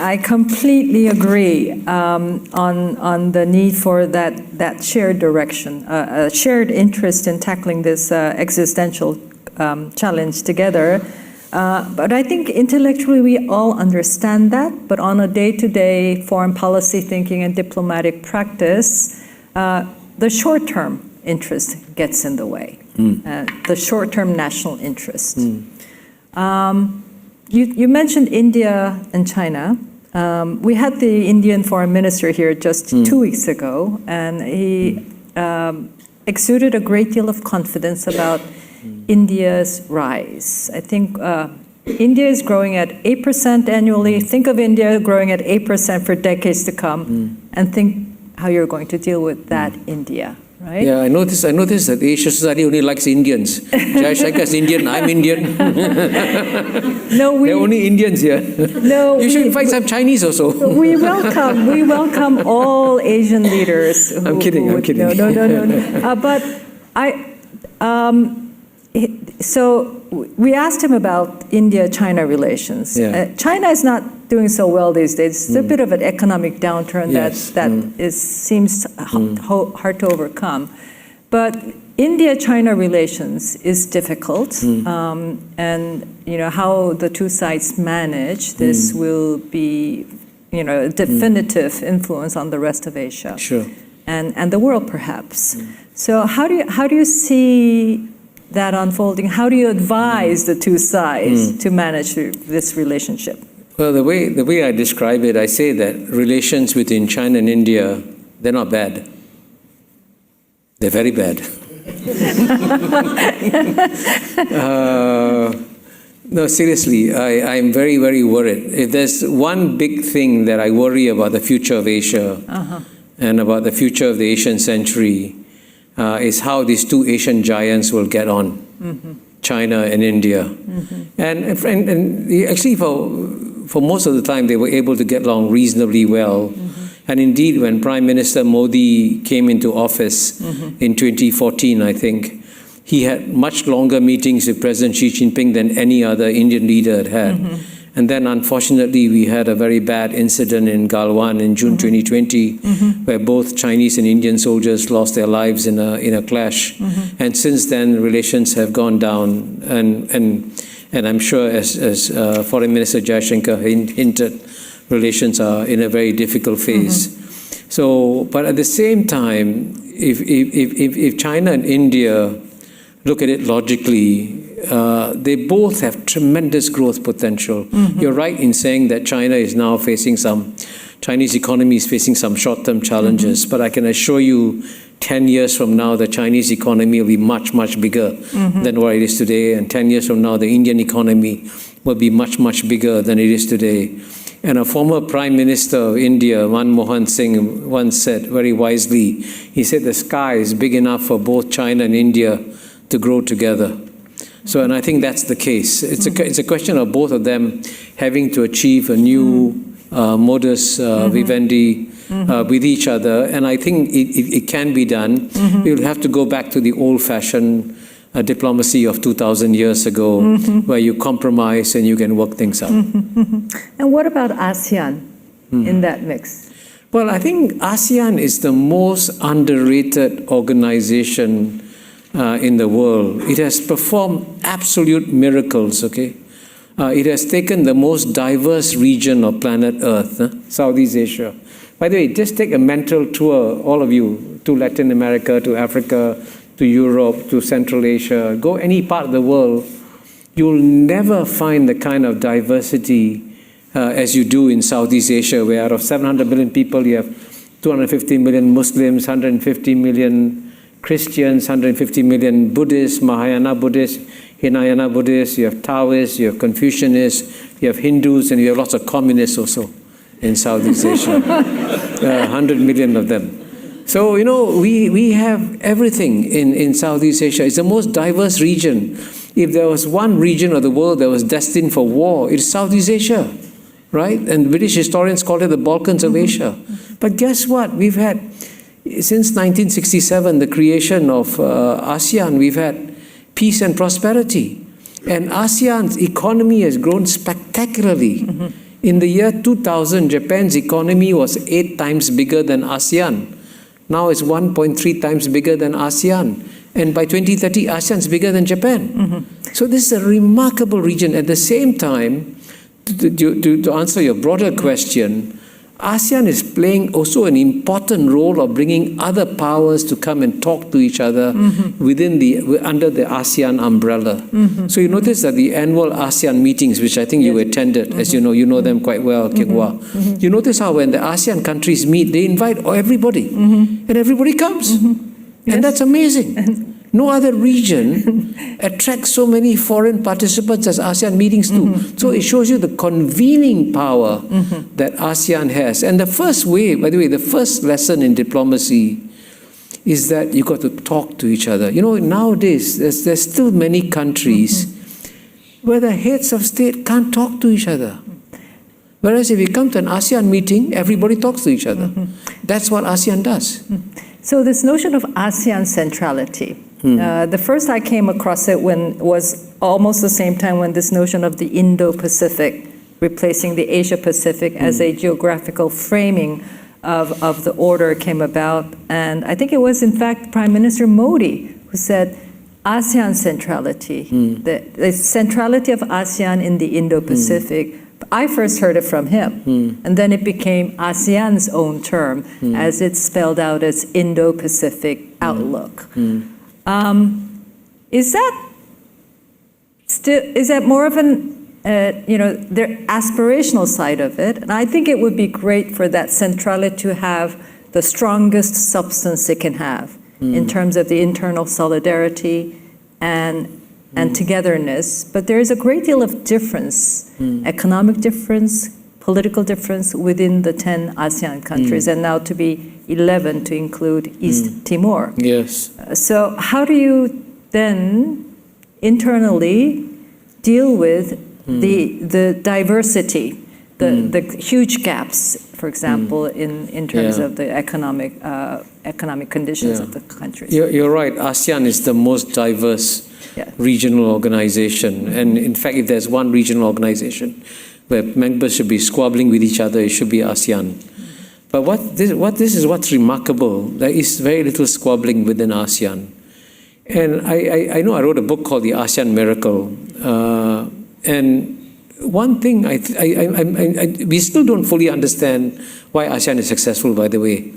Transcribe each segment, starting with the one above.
I completely agree on the need for that shared direction, a shared interest in tackling this existential challenge together. But I think intellectually we all understand that, but on a day-to-day foreign policy thinking and diplomatic practice, the short-term interest gets in the way, the short-term national interest. You mentioned India and China. We had the Indian foreign minister here just 2 weeks ago, and he exuded a great deal of confidence about India's rise. I think India is growing at 8% annually. Think of India growing at 8% for decades to come, and think how you're going to deal with that India. Right? Yeah, I noticed that the Asia Society only likes Indians. Jai Shankar is Indian, I'm Indian. No, they're only Indians here. No, you should invite some Chinese also. We welcome all Asian leaders. I'm kidding. No. But so we asked him about India-China relations. Yeah. China is not doing so well these days. It's a bit of an economic downturn that seems hard to overcome. But India-China relations is difficult, and how the two sides manage this will be a definitive influence on the rest of Asia, and the world perhaps. So how do you see that unfolding? How do you advise the two sides to manage this relationship? Well, the way I describe it, I say that relations between China and India, they're not bad. They're very bad. No, seriously, I'm very, very worried. If there's one big thing that I worry about the future of Asia and about the future of the Asian century, is how these two Asian giants will get on, China and India. And actually, for most of the time, they were able to get along reasonably well. And indeed, when Prime Minister Modi came into office in 2014, I think, he had much longer meetings with President Xi Jinping than any other Indian leader had. And then, unfortunately, we had a very bad incident in Galwan in June 2020, where both Chinese and Indian soldiers lost their lives in a clash. And since then, relations have gone down. And I'm sure, as Foreign Minister Jai Shankar hinted, relations are in a very difficult phase. So, but at the same time, if China and India look at it logically, they both have tremendous growth potential. You're right in saying that Chinese economy is facing some short-term challenges, but I can assure you 10 years from now, the Chinese economy will be much, much bigger than what it is today. And 10 years from now, the Indian economy will be much, much bigger than it is today. And a former Prime Minister of India, Manmohan Singh, once said very wisely, he said the sky is big enough for both China and India to grow together. So, and I think that's the case. It's a question of both of them having to achieve a new modus vivendi with each other. And I think it can be done. We'll have to go back to the old-fashioned diplomacy of 2,000 years ago, where you compromise and you can work things out. And what about ASEAN in that mix? Well, I think ASEAN is the most underrated organization in the world. It has performed absolute miracles, okay? It has taken the most diverse region of planet Earth, Southeast Asia. By the way, just take a mental tour, all of you, to Latin America, to Africa, to Europe, to Central Asia. Go any part of the world, you'll never find the kind of diversity as you do in Southeast Asia, where out of 700 million people, you have 250 million Muslims, 150 million Christians, 150 million Buddhists, Mahayana Buddhists, Hinayana Buddhists, you have Taoists, you have Confucianists, you have Hindus, and you have lots of communists also in Southeast Asia. 100 million of them. So, we have everything in Southeast Asia. It's the most diverse region. If there was one region of the world that was destined for war, it's Southeast Asia, right? And British historians call it the Balkans of Asia. But guess what? We've had, since 1967, the creation of ASEAN, we've had peace and prosperity. And ASEAN's economy has grown spectacularly. In the year 2000, Japan's economy was 8 times bigger than ASEAN. Now it's 1.3 times bigger than ASEAN. And by 2030, ASEAN is bigger than Japan. So this is a remarkable region. At the same time, to answer your broader question, ASEAN is playing also an important role of bringing other powers to come and talk to each other under the ASEAN umbrella. So you notice that the annual ASEAN meetings, which I think you attended, as you know them quite well, Kekwa. You notice how when the ASEAN countries meet, they invite everybody, and everybody comes. And that's amazing. No other region attracts so many foreign participants as ASEAN meetings do. So it shows you the convening power that ASEAN has. And the first way, by the way, the first lesson in diplomacy is that you got to talk to each other. Nowadays, there's still many countries where the heads of state can't talk to each other. Whereas if you come to an ASEAN meeting, everybody talks to each other. That's what ASEAN does. So this notion of ASEAN centrality, the first I came across it was almost the same time when this notion of the Indo-Pacific replacing the Asia-Pacific as a geographical framing of the order came about. And I think it was, in fact, Prime Minister Modi who said ASEAN centrality, the centrality of ASEAN in the Indo-Pacific. I first heard it from him, and then it became ASEAN's own term as it's spelled out as Indo-Pacific outlook. Is that more of the aspirational side of it? And I think it would be great for that centrality to have the strongest substance it can have in terms of the internal solidarity and togetherness. But there is a great deal of difference, economic difference, political difference within the 10 ASEAN countries, and now to be 11 to include East Timor. Yes. So how do you then internally deal with the diversity, the huge gaps, for example, in terms of the economic conditions of the countries? You're right. ASEAN is the most diverse regional organization. And in fact, if there's one regional organization where members should be squabbling with each other, it should be ASEAN. But what's remarkable, there is very little squabbling within ASEAN. And I know I wrote a book called The ASEAN Miracle. And one thing, we still don't fully understand why ASEAN is successful, by the way.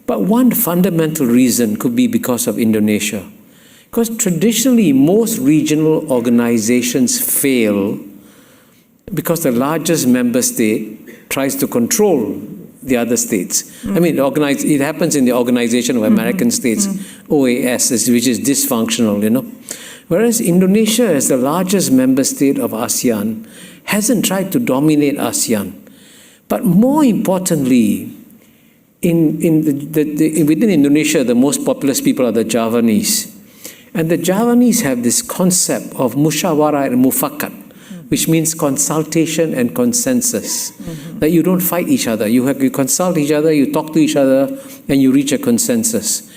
But one fundamental reason could be because of Indonesia. Because traditionally, most regional organizations fail because the largest member state tries to control the other states. I mean, it happens in the Organization of American States, OAS, which is dysfunctional, Whereas Indonesia, as the largest member state of ASEAN, hasn't tried to dominate ASEAN. But more importantly, within Indonesia, the most populous people are the Javanese. And the Javanese have this concept of musyawarah and mufakat, which means consultation and consensus. That you don't fight each other. You consult each other, you talk to each other, and you reach a consensus.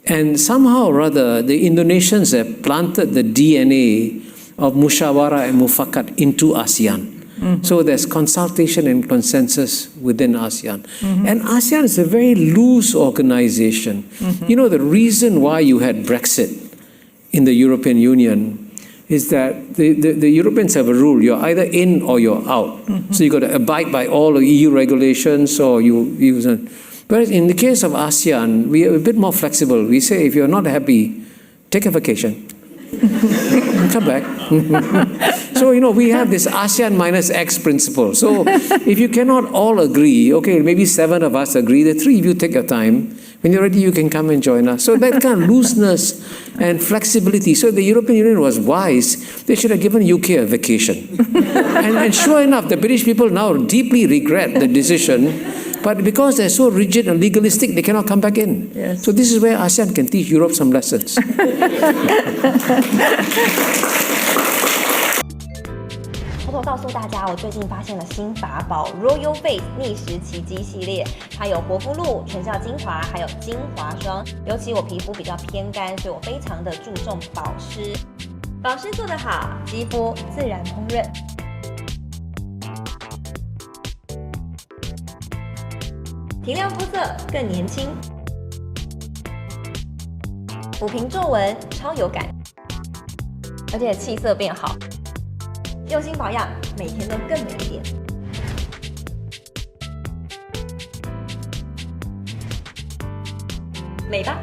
And somehow or other, the Indonesians have planted the DNA of musyawarah and mufakat into ASEAN. So there's consultation and consensus within ASEAN. And ASEAN is a very loose organization. The reason why you had Brexit in the European Union is that the Europeans have a rule: you're either in or you're out. So you've got to abide by all the EU regulations, or you use it. Whereas in the case of ASEAN, we are a bit more flexible. We say, if you're not happy, take a vacation. Come back. So, we have this ASEAN minus X principle. So if you cannot all agree, okay, maybe 7 of us agree, the 3 of you take your time. When you're ready, you can come and join us. So that kind of looseness and flexibility. So the European Union was wise. They should have given UK a vacation. and sure enough, the British people now deeply regret the decision. But because they're so rigid and legalistic, they cannot come back in. Yes. So this is where ASEAN can teach Europe some lessons. 偷偷告诉大家，我最近发现了新法宝 Royal Face 逆时奇迹系列，它有活肤露、全效精华，还有精华霜。尤其我皮肤比较偏干，所以我非常的注重保湿。保湿做得好，肌肤自然烹饪。提亮肤色更年轻，抚平皱纹超有感，而且气色变好，用心保养，每天都更美一点。美吧。